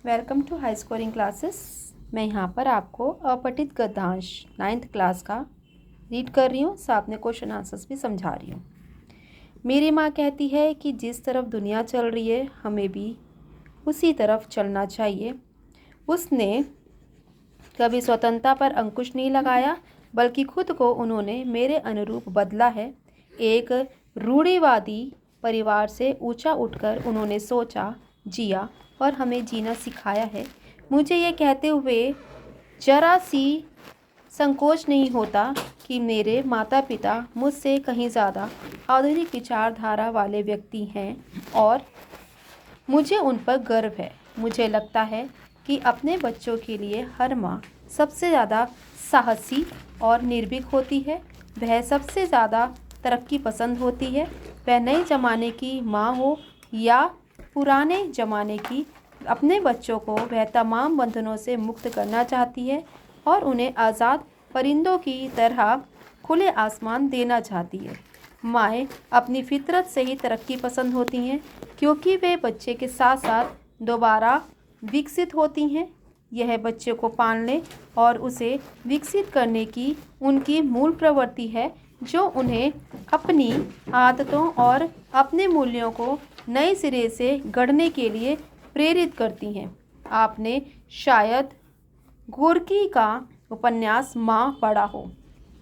Welcome to high scoring classes. मैं यहाँ पर आपको अपठित गद्यांश 9th क्लास का रीड कर रही हूँ, साथ में क्वेश्चन आंसर्स भी समझा रही हूँ। मेरी माँ कहती है कि जिस तरफ दुनिया चल रही है हमें भी उसी तरफ चलना चाहिए। उसने कभी स्वतंत्रता पर अंकुश नहीं लगाया, बल्कि खुद को उन्होंने मेरे अनुरूप बदला है। एक रूढ़िवादी परिवार से ऊंचा उठकर उन्होंने सोचा, जिया और हमें जीना सिखाया है। मुझे ये कहते हुए जरा सी संकोच नहीं होता कि मेरे माता पिता मुझसे कहीं ज़्यादा आधुनिक विचारधारा वाले व्यक्ति हैं और मुझे उन पर गर्व है। मुझे लगता है कि अपने बच्चों के लिए हर माँ सबसे ज़्यादा साहसी और निर्भीक होती है। वह सबसे ज़्यादा तरक्की पसंद होती है। वह नए ज़माने की माँ हो या पुराने ज़माने की, अपने बच्चों को वह तमाम बंधनों से मुक्त करना चाहती है और उन्हें आज़ाद परिंदों की तरह खुले आसमान देना चाहती है। माएँ अपनी फितरत से ही तरक्की पसंद होती हैं, क्योंकि वे बच्चे के साथ साथ दोबारा विकसित होती हैं। यह बच्चे को पालने और उसे विकसित करने की उनकी मूल प्रवृत्ति है, जो उन्हें अपनी आदतों और अपने मूल्यों को नए सिरे से गढ़ने के लिए प्रेरित करती हैं। आपने शायद गोर्की का उपन्यास माँ पढ़ा हो।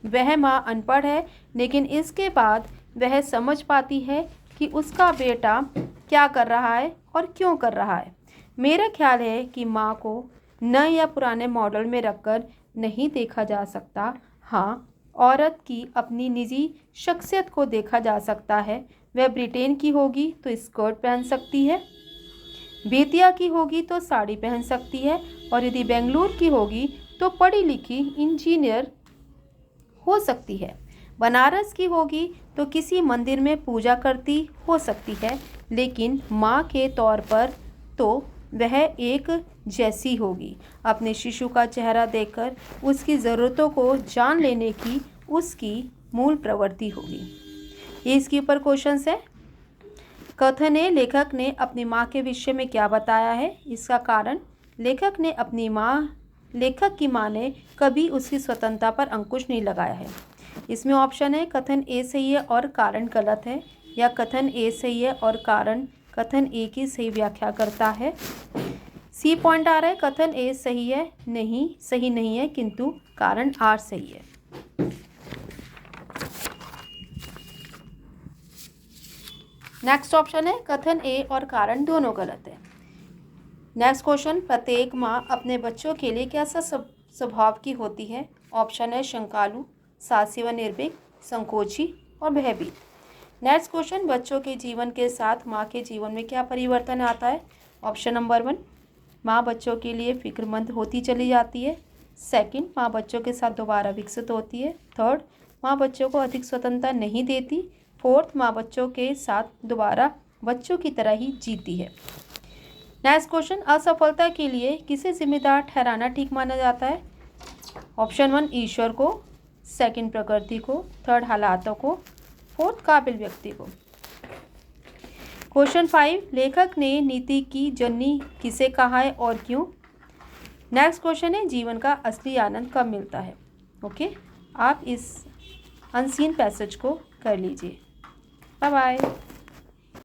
वह माँ अनपढ़ है, लेकिन इसके बाद वह समझ पाती है कि उसका बेटा क्या कर रहा है और क्यों कर रहा है। मेरा ख्याल है कि माँ को नए या पुराने मॉडल में रखकर नहीं देखा जा सकता। हाँ, औरत की अपनी निजी शख्सियत को देखा जा सकता है। वह ब्रिटेन की होगी तो स्कर्ट पहन सकती है, बेतिया की होगी तो साड़ी पहन सकती है, और यदि बेंगलुरु की होगी तो पढ़ी लिखी इंजीनियर हो सकती है। बनारस की होगी तो किसी मंदिर में पूजा करती हो सकती है, लेकिन माँ के तौर पर तो वह एक जैसी होगी। अपने शिशु का चेहरा देखकर उसकी ज़रूरतों को जान लेने की उसकी मूल प्रवृत्ति होगी। ये इसके ऊपर क्वेश्चंस है। कथन है, लेखक ने अपनी माँ के विषय में क्या बताया है। इसका कारण, लेखक की माँ ने कभी उसकी स्वतंत्रता पर अंकुश नहीं लगाया है। इसमें ऑप्शन है कथन ए सही है और कारण गलत है, या कथन ए सही है और कथन ए की सही व्याख्या करता है। सी पॉइंट आ रहा है, कथन ए सही नहीं है, किंतु कारण आर सही है। नेक्स्ट ऑप्शन है कथन ए और कारण दोनों गलत है। नेक्स्ट क्वेश्चन, प्रत्येक माँ अपने बच्चों के लिए कैसा स्वभाव की होती है। ऑप्शन है शंकालु, साहसी व निर्भीक, संकोची और भयभीत। नेक्स्ट क्वेश्चन, बच्चों के जीवन के साथ माँ के जीवन में क्या परिवर्तन आता है। ऑप्शन नंबर 1, माँ बच्चों के लिए फिक्रमंद होती चली जाती है। सेकंड, माँ बच्चों के साथ दोबारा विकसित होती है। थर्ड, माँ बच्चों को अधिक स्वतंत्रता नहीं देती। फोर्थ, माँ बच्चों के साथ दोबारा बच्चों की तरह ही जीती है। नेक्स्ट क्वेश्चन, असफलता के लिए किसे जिम्मेदार ठहराना ठीक माना जाता है। ऑप्शन 1, ईश्वर को, सेकंड, प्रकृति को, थर्ड, हालातों को, फोर्थ, काबिल व्यक्ति को। क्वेश्चन 5, लेखक ने नीति की जननी किसे कहा है और क्यों। नेक्स्ट क्वेश्चन है, जीवन का असली आनंद कब मिलता है। ओके, आप इस अनसीन पैसेज को कर लीजिए। Bye bye.